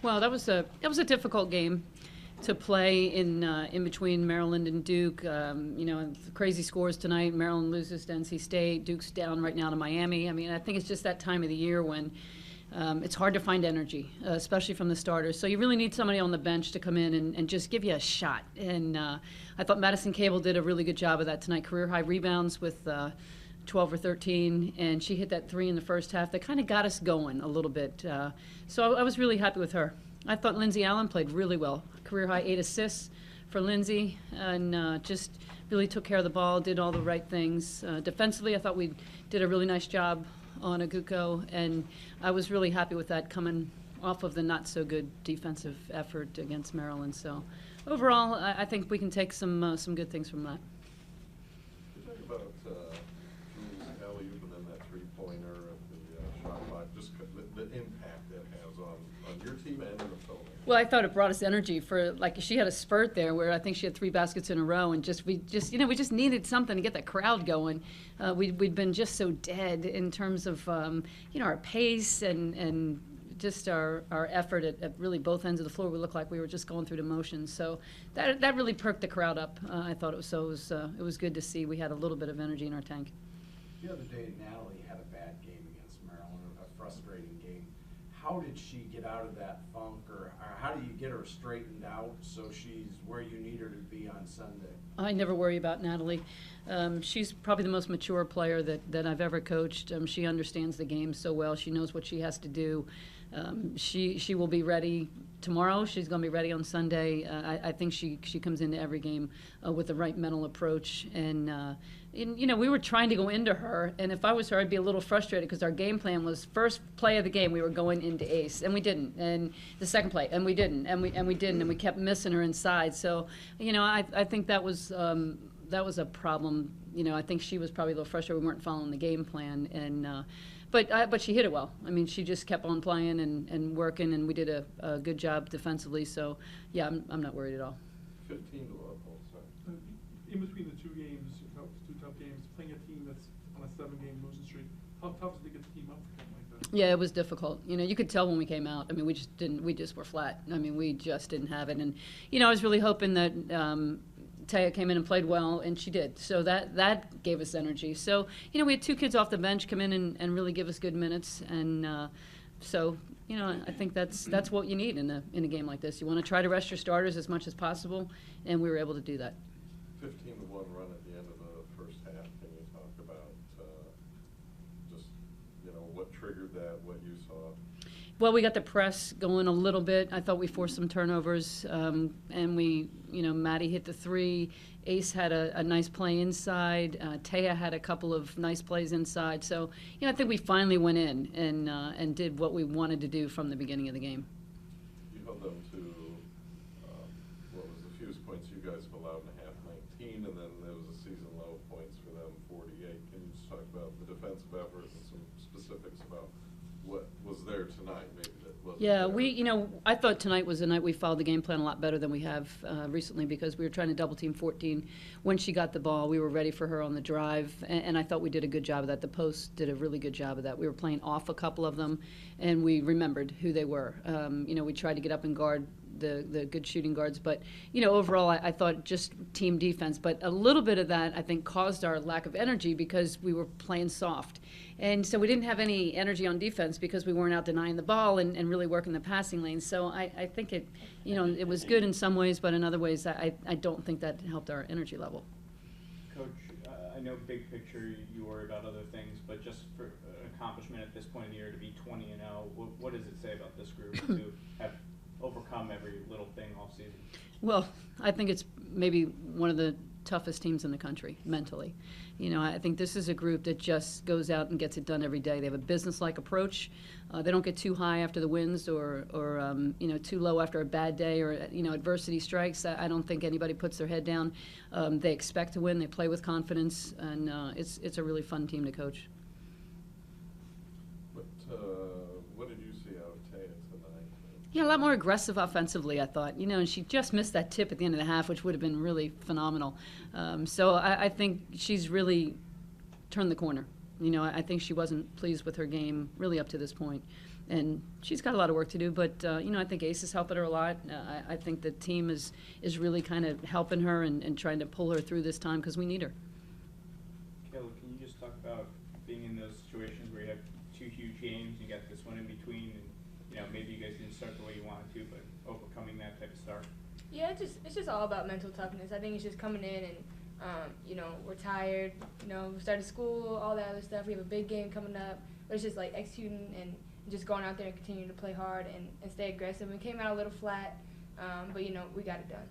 Well, that was a difficult game to play in between Maryland and Duke. Crazy scores tonight. Maryland loses to NC State. Duke's down right now to Miami. I mean, I think it's just that time of the year when it's hard to find energy, especially from the starters. So you really need somebody on the bench to come in and just give you a shot. And I thought Madison Cable did a really good job of that tonight. Career high rebounds with 12 or 13, and she hit that three in the first half. That kind of got us going a little bit. So I was really happy with her. I thought Lindsay Allen played really well. Career high 8 assists for Lindsay, and just really took care of the ball, did all the right things. Defensively, I thought we did a really nice job on Aguko, and I was really happy with that coming off of the not-so-good defensive effort against Maryland. So overall, I think we can take some good things from that. You talk about Julie's alley-oop and then that three-pointer at the shot clock, just the impact that has on your team and in the film. Well, I thought it brought us energy for, like, she had a spurt there where I think she had 3 baskets in a row, and we just needed something to get that crowd going. We'd been just so dead in terms of our pace and just our effort at really both ends of the floor. We looked like we were just going through the motions. So that really perked the crowd up. I thought it was good to see we had a little bit of energy in our tank. The other day, Natalie had a bad game against Maryland, a frustrating game. How did she get out of that funk, or how do you get her straightened out so she's where you need her to be on Sunday? I never worry about Natalie. She's probably the most mature player that I've ever coached. She understands the game so well. She knows what she has to do. She will be ready tomorrow. She's going to be ready on Sunday. I think she comes into every game with the right mental approach. And we were trying to go into her, and if I was her, I'd be a little frustrated because our game plan was first play of the game we were going into ace, and we didn't. And the second play, and we didn't, and we didn't, and we kept missing her inside. So, I think that was a problem. I think she was probably a little frustrated we weren't following the game plan, and. But she hit it well. I mean, she just kept on playing and working, and we did a good job defensively. So, yeah, I'm not worried at all. 15 to Paul, sorry. In between the two games, two tough games, playing a team that's on a 7-game losing streak, how tough is it to get the team up for something like that? Yeah, it was difficult. You could tell when we came out. I mean, we just were flat. I mean, we just didn't have it. And, I was really hoping that Taya came in and played well, and she did. So that gave us energy. So, we had 2 kids off the bench come in and really give us good minutes. And so, I think that's what you need in a game like this. You want to try to rest your starters as much as possible, and we were able to do that. 15-1 run at the end of the first half. Can you talk about just, what triggered that, what you saw? Well, we got the press going a little bit. I thought we forced some turnovers, and we, Maddie hit the 3. Ace had a nice play inside. Taya had a couple of nice plays inside. So, I think we finally went in and did what we wanted to do from the beginning of the game. You held them to, what was the fewest points you guys have allowed in a half, 19, and then there was a season low points for them, 48. Can you just talk about the defensive effort and some specifics about what was there tonight, maybe that wasn't Yeah, there? I thought tonight was the night we followed the game plan a lot better than we have recently, because we were trying to double team 14. When she got the ball, we were ready for her on the drive, and I thought we did a good job of that. The post did a really good job of that. We were playing off a couple of them, and we remembered who they were. We tried to get up and guard the good shooting guards, but overall I thought just team defense, but a little bit of that I think caused our lack of energy because we were playing soft, and so we didn't have any energy on defense because we weren't out denying the ball and really working the passing lane. So I think it was good in some ways, but in other ways I don't think that helped our energy level. Coach, I know big picture you worry about other things, but just for an accomplishment at this point in the year to be 20-0, what does it say about this group to have overcome every little thing all season? Well, I think it's maybe one of the toughest teams in the country mentally. I think this is a group that just goes out and gets it done every day. They have a business-like approach. They don't get too high after the wins or too low after a bad day or adversity strikes. I don't think anybody puts their head down. They expect to win. They play with confidence, and it's a really fun team to coach. What did you see out of Taya tonight? Yeah, a lot more aggressive offensively, I thought. And she just missed that tip at the end of the half, which would have been really phenomenal. So I think she's really turned the corner. I think she wasn't pleased with her game really up to this point. and she's got a lot of work to do, but, I think Ace is helping her a lot. I think the team is really kind of helping her and trying to pull her through this time because we need her. Kayla, can you just talk about being in those situations where you have two huge games, you got this one in between, and maybe you guys didn't start the way you wanted to, but overcoming that type of start? Yeah, it's just all about mental toughness. I think it's just coming in and, we're tired, we started school, all that other stuff. We have a big game coming up. But it's just like executing and just going out there and continuing to play hard and stay aggressive. We came out a little flat, but, we got it done.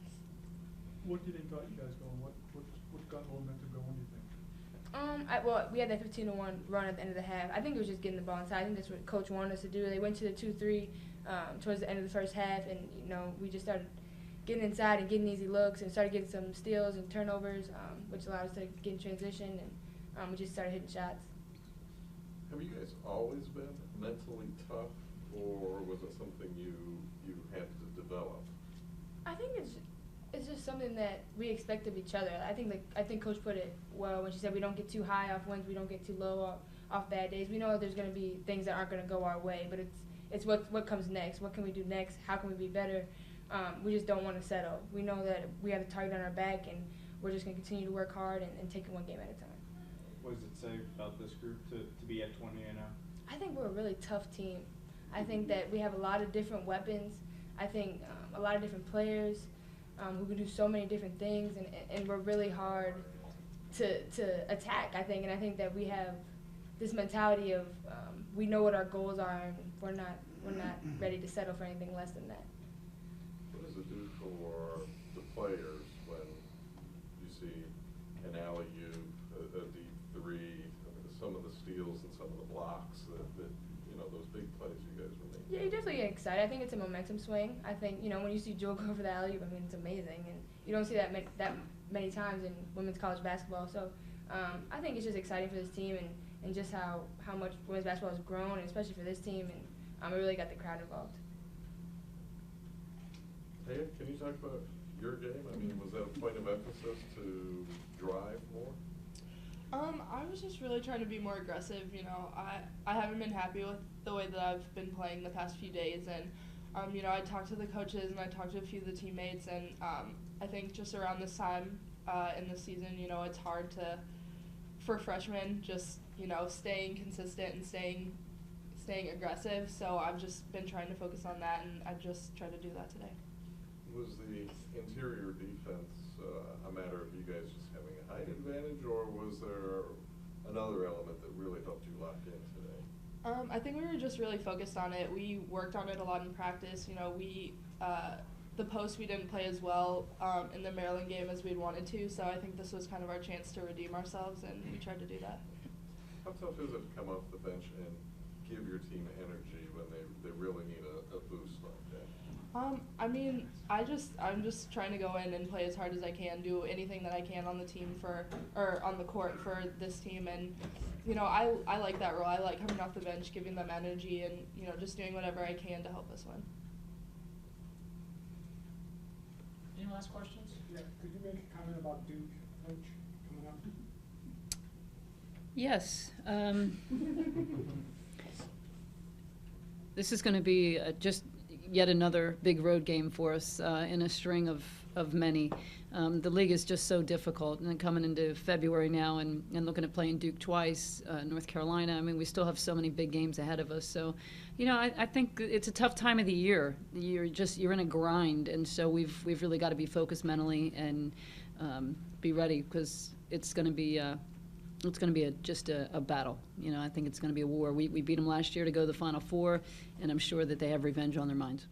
What do you think got you guys going? What got momentum going, do you think? Well, we had that 15-1 run at the end of the half. I think it was just getting the ball inside. I think that's what Coach wanted us to do. They went to the 2-3 towards the end of the first half, and, we just started getting inside and getting easy looks and started getting some steals and turnovers, which allowed us to get in transition, and we just started hitting shots. Have you guys always been mentally tough, or was it something you had to develop? I think it's just something that we expect of each other. I think Coach put it well when she said we don't get too high off wins, we don't get too low off bad days. We know that there's going to be things that aren't going to go our way, but it's what comes next. What can we do next? How can we be better? We just don't want to settle. We know that we have the target on our back, and we're just going to continue to work hard and take it one game at a time. What does it say about this group to be at 20-0? I think we're a really tough team. I think that we have a lot of different weapons. I think a lot of different players who can do so many different things, and we're really hard to attack, I think. And I think that we have this mentality of we know what our goals are, and we're not ready to settle for anything less than that. What does it do for the players when you see an alley-oop, a deep three, some of the steals and some of the blocks that those big plays you guys were making? Yeah, you definitely get excited. I think it's a momentum swing. I think, when you see Jewel go for the alley-oop, it's amazing. And you don't see that many times in women's college basketball. So I think it's just exciting for this team and just how much women's basketball has grown, and especially for this team. And it really got the crowd involved. Hey, can you talk about your game? Was that a point of emphasis to drive more? I was just really trying to be more aggressive. I haven't been happy with the way that I've been playing the past few days, and I talked to the coaches and I talked to a few of the teammates, and I think just around this time in the season, it's hard for freshmen just staying consistent and staying aggressive. So I've just been trying to focus on that, and I've just tried to do that today. Was the interior defense a matter of you guys just having a height advantage, or was there another element that really helped you lock in today? I think we were just really focused on it. We worked on it a lot in practice. The post we didn't play as well in the Maryland game as we'd wanted to, so I think this was kind of our chance to redeem ourselves, and we tried to do that. How tough is it to come off the bench and give your team energy when they really need a boost like that? I'm just trying to go in and play as hard as I can, do anything that I can on the team on the court for this team, and I like that role. I like coming off the bench, giving them energy, and just doing whatever I can to help us win. Any last questions? Yeah, could you make a comment about Duke coach coming up? Yes. This is going to be just yet another big road game for us in a string of many. The league is just so difficult, and then coming into February now and looking at playing Duke twice, North Carolina. We still have so many big games ahead of us. So, I think it's a tough time of the year. You're in a grind, and so we've really got to be focused mentally and be ready, because it's going to be just a battle. I think it's going to be a war. We beat them last year to go to the Final Four, and I'm sure that they have revenge on their minds.